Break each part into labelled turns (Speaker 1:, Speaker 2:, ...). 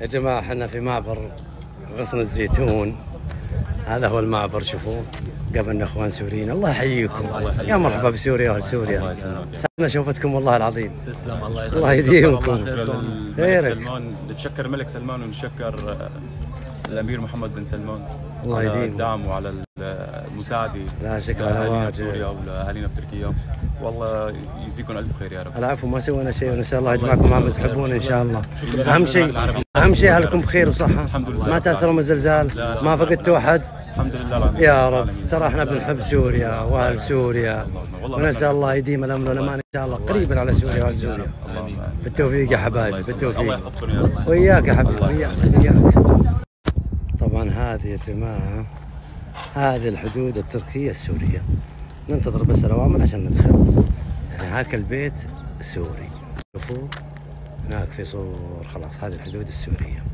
Speaker 1: يا جماعة احنا في معبر غصن الزيتون. هذا هو المعبر، شوفوا قابلنا اخوان سوريين. الله يحييكم، يا مرحبا بسوريا واهل سوريا. سعدنا شوفتكم والله العظيم.
Speaker 2: تسلم.
Speaker 1: الله يديمكم.
Speaker 3: خيرك. نتشكر الملك سلمان ونشكر الامير محمد بن سلمان
Speaker 1: الله يديمه
Speaker 3: على الدعم وعلى المساعده.
Speaker 1: لا شكرا على
Speaker 3: لاهالينا بسوريا ولاهالينا بتركيا، والله يجزيكم الف خير يا رب.
Speaker 1: العفو، ما سوينا شيء، ونسال الله يجمعكم مع من تحبون ان شاء الله. اهم شيء اهلكم بخير وصحه،
Speaker 3: الحمد لله.
Speaker 1: ما تاثروا من الزلزال، ما فقدتوا احد
Speaker 3: الحمد لله العظيم.
Speaker 1: يا رب. ترى احنا بنحب سوريا واهل سوريا، ونسال الله يديم الامن والامان ان شاء الله قريبا على سوريا واهل سوريا. بالتوفيق يا حبايبي، بالتوفيق.
Speaker 3: الله يحفظكم يا رب.
Speaker 1: وياك يا حبيبي، وياك. طبعا هذه يا جماعه، هذه الحدود التركيه السوريه. ننتظر بس الاوامر عشان ندخل. يعني هاك البيت سوري، شوفوا هناك في صور. خلاص هذه الحدود السوريه.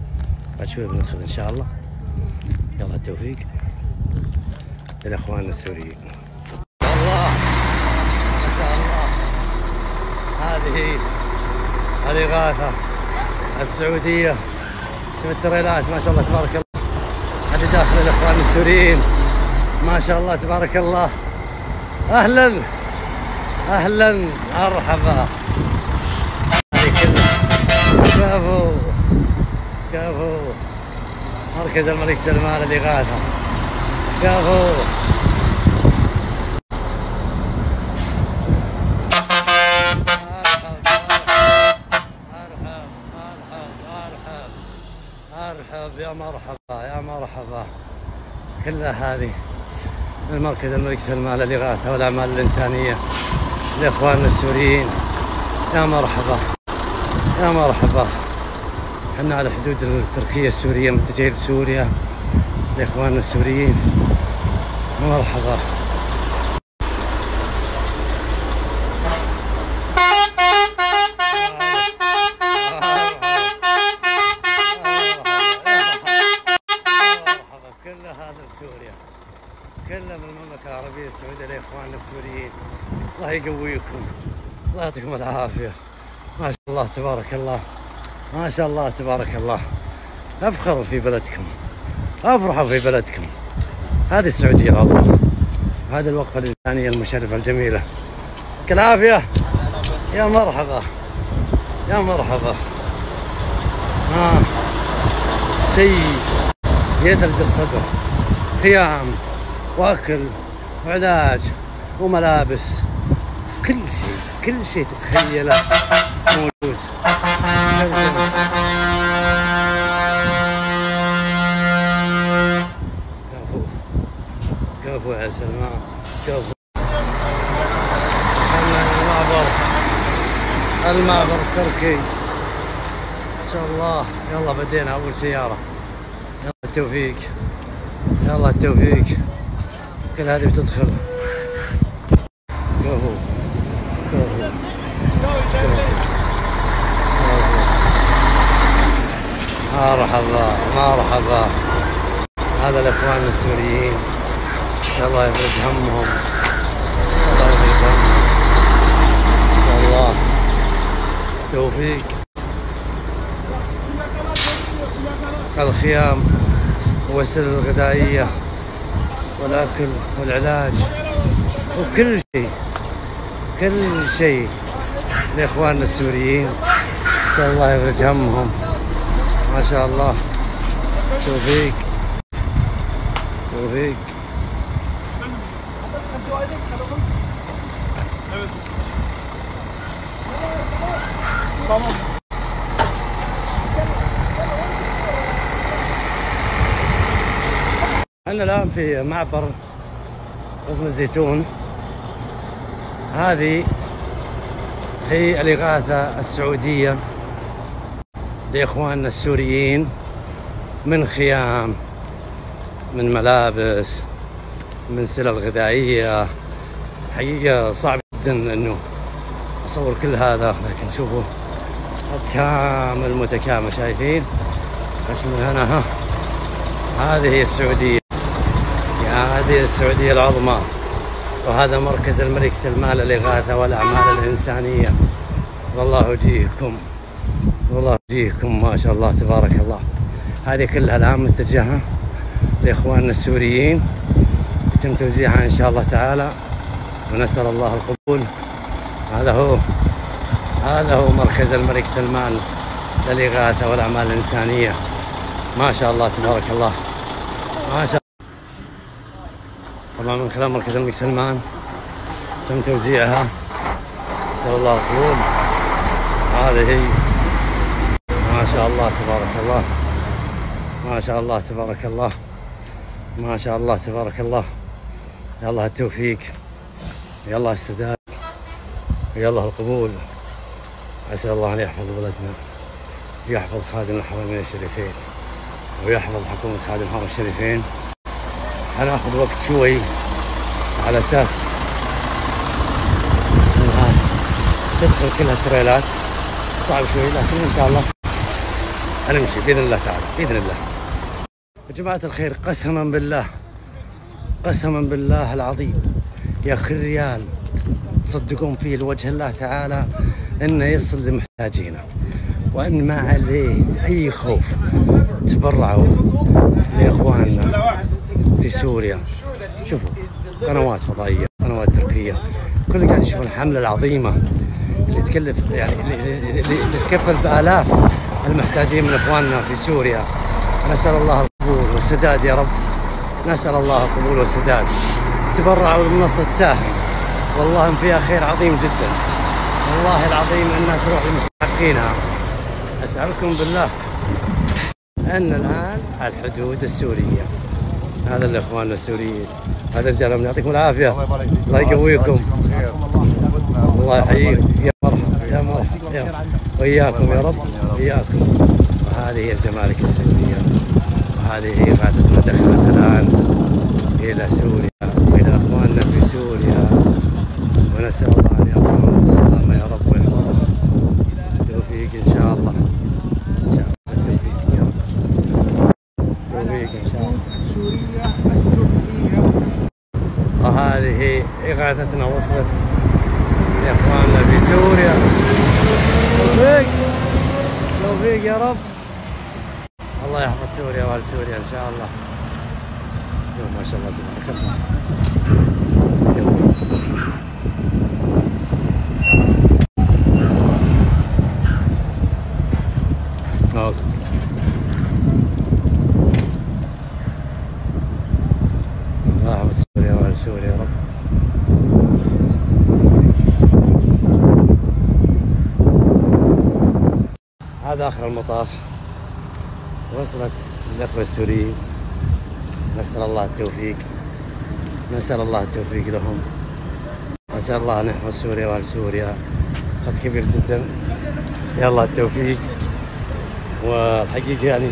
Speaker 1: بعد شوي بندخل ان شاء الله. يلا التوفيق للاخوان السوريين. الله ما شاء الله، هذه الإغاثة السعودية. شوف التريلات ما شاء الله تبارك الله، هذه داخل الإخوان السوريين ما شاء الله تبارك الله. أهلا أهلا مرحبا. هذه كلها كفو مركز الملك سلمان الإغاثة. كفو مرحب يا مرحبا يا مرحبا. كلها هذه من مركز الملك سلمان للإغاثة والأعمال الإنسانية لإخواننا السوريين. يا مرحبا يا مرحبا. احنا على الحدود التركية السورية، متجهين لسوريا لإخواننا السوريين. مرحبا. كلها من المملكة العربية السعودية لإخواننا السوريين. الله يقويكم، الله يعطيكم العافية. ما شاء الله تبارك الله، ما شاء الله تبارك الله. افخروا في بلدكم، افرحوا في بلدكم. هذه السعودية العظمى، هذه الوقفة الإنسانية المشرفة الجميلة. يعطيك العافية. يا مرحبا يا مرحبا. شيء يثلج الصدر. خيام واكل وعلاج وملابس، كل شيء تتخيله موجود. كفو يا سلمان، كفو. المعبر التركي ان شاء الله. يلا بدينا اول سيارة. يلا التوفيق، يلا التوفيق. كل هذه بتدخل. كفو كفو مرحبا مرحبا. هذا الاخوان السوريين، ان شاء الله يفرج همهم، ان شاء الله يفرج همهم، ان شاء الله. توفيق. الخيام والسلة الغذائية والأكل والعلاج وكل شيء، كل شيء لإخواننا السوريين. إن شاء الله يفرج همهم، ما شاء الله. توفيق توفيق. أنا الآن في معبر غصن الزيتون. هذه هي الإغاثة السعودية لإخواننا السوريين، من خيام، من ملابس، من سلل غذائية. حقيقة صعب جدا أنه أصور كل هذا، لكن شوفوا خط كامل متكامل. شايفين؟ بس من هنا هذه هي السعودية، هذه السعودية العظمى. وهذا مركز الملك سلمان للإغاثة والأعمال الإنسانية. والله يجيكم والله يجيكم ما شاء الله تبارك الله. هذه كلها الآن متجهة لإخواننا السوريين، يتم توزيعها إن شاء الله تعالى، ونسأل الله القبول. هذا هو مركز الملك سلمان للإغاثة والأعمال الإنسانية. ما شاء الله تبارك الله، ما شاء الله. طبعا من خلال مركز الملك سلمان تم توزيعها، نسأل الله القبول. هذه ما شاء الله تبارك الله، ما شاء الله تبارك الله، ما شاء الله تبارك الله. يا الله التوفيق، يا الله السداد، يا الله القبول. أسأل الله أن يحفظ بلدنا، ويحفظ خادم الحرمين الشريفين، ويحفظ حكومة خادم الحرمين الشريفين. هناخذ وقت شوي على أساس أنها تدخل كلها تريلات، صعب شوي، لكن إن شاء الله هنمشي بإذن الله تعالى، بإذن الله. يا جماعة الخير، قسما بالله، قسما بالله العظيم، يا أخي الريال تصدقون فيه لوجه الله تعالى انه يصل لمحتاجينه، وان ما عليه اي خوف. تبرعوا لاخواننا في سوريا. شوفوا قنوات فضائيه، قنوات تركيه، كل قاعد يشوفون الحمله العظيمه اللي تكلف، يعني اللي تكفل بالاف المحتاجين من اخواننا في سوريا. نسال الله القبول والسداد يا رب، نسال الله القبول والسداد. تبرعوا لمنصه ساهم، والله فيها خير عظيم جدا، والله العظيم انها تروح لمستحقينها. اسالكم بالله ان الان الحدود السوريه، هذا الاخوان السوريين، هذا رجال من يعطيكم العافيه، الله يقويكم، الله يحييك، يا مرحبا يا مرحبا، وإياكم يا رب، وإياكم. وهذه هي الجمارك السوريه، وهذه هي غادتنا دخلت الان الى سوريا والى اخواننا في سوريا، ونسأل الله أن يرحمهم السلامة يا رب، ويحفظهم. التوفيق إن شاء الله، إن شاء الله التوفيق يا رب، التوفيق إن شاء الله. وهذه إغاثتنا وصلت لإخواننا في سوريا. توفيق، توفيق يا رب، الله يحفظ سوريا وأهل سوريا إن شاء الله. ما شاء الله تبارك الله. الله يحفظ سوريا وأهل سوريا يا رب. هذا آخر المطاف، وصلت للأخوة السوريين. نسأل الله التوفيق، نسأل الله التوفيق لهم، نسأل الله أن يحفظ سوريا وأهل سوريا. خط كبير جدا، يا الله التوفيق. والحقيقة يعني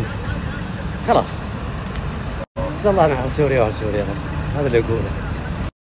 Speaker 1: خلاص، نسأل الله أن يحفظ سوريا وأهل سوريا يا رب، هذا اللي أقوله.